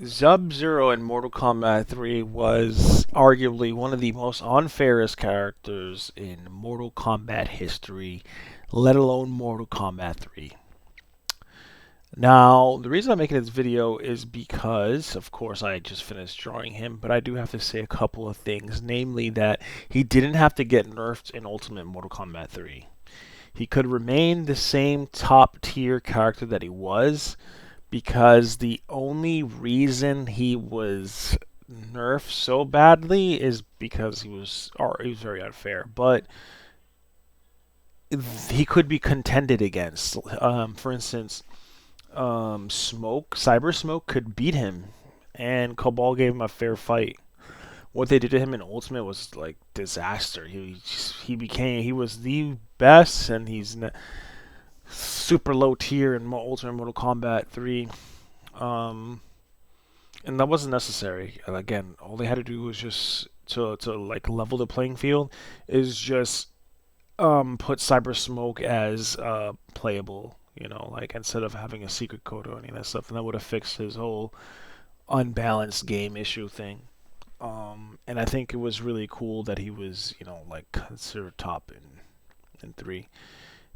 Sub-Zero in Mortal Kombat 3 was arguably one of the most unfairest characters in Mortal Kombat history, let alone Mortal Kombat 3. Now, the reason I'm making this video is because, of course, I just finished drawing him, but I do have to say a couple of things, namely that he didn't have to get nerfed in Ultimate Mortal Kombat 3. He could remain the same top tier character that he was, because the only reason he was nerfed so badly is because he was very unfair. But he could be contended against. For instance, Cyber Smoke could beat him, and Cabal gave him a fair fight. What they did to him in Ultimate was like disaster. He was the best, and he's super low tier in Ultimate Mortal Kombat 3. Um, and that wasn't necessary. And again, all they had to do was just to like level the playing field, is just put Cyber Smoke as playable. You know, like instead of having a secret code or any of that stuff, and that would have fixed his whole unbalanced game issue thing. And I think it was really cool that he was, like considered top in 3.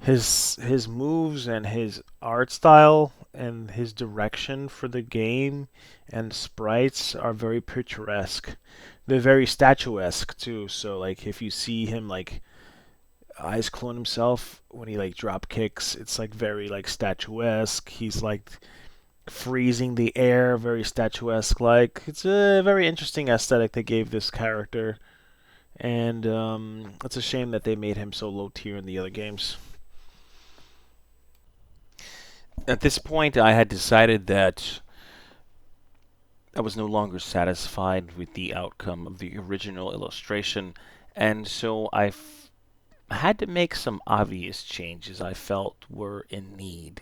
His moves and his art style and his direction for the game and sprites are very picturesque. They're very statuesque too. So like if you see him like eyes clone himself when he like drop kicks, it's like very like statuesque. He's like freezing the air, very statuesque. Like it's a very interesting aesthetic they gave this character, and it's a shame that they made him so low tier in the other games. At this point, I had decided that I was no longer satisfied with the outcome of the original illustration, and so had to make some obvious changes I felt were in need.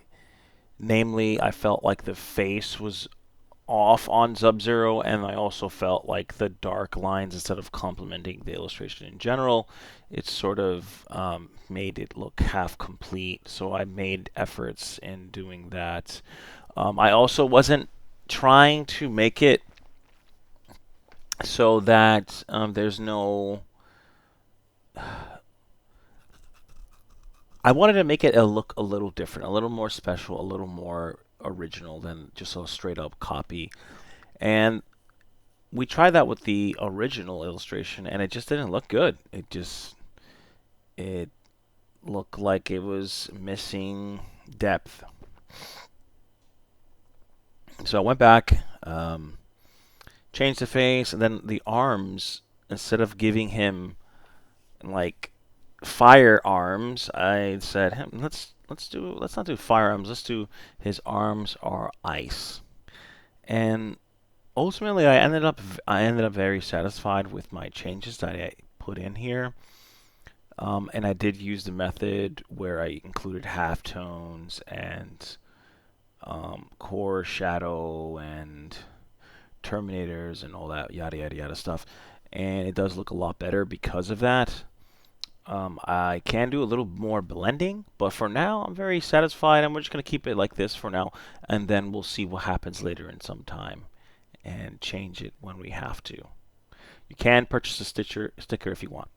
Namely, I felt like the face was off on Sub-Zero, and I also felt like the dark lines, instead of complementing the illustration in general, it sort of made it look half complete. So I made efforts in doing that. I also wasn't trying to make it so that there's no. I wanted to make it look a little different, a little more special, a little more original than just a straight up copy. And we tried that with the original illustration, and it just didn't look good. It looked like it was missing depth. So I went back, changed the face, and then the arms. Instead of giving him like firearms, I said, "Hey, let's not do firearms. Let's do his arms are ice." And ultimately, I ended up very satisfied with my changes that I put in here. And I did use the method where I included halftones and core shadow and terminators and all that yada yada yada stuff. And it does look a lot better because of that. I can do a little more blending, but for now I'm very satisfied, and we're just going to keep it like this for now, and then we'll see what happens later in some time and change it when we have to. You can purchase a sticker if you want.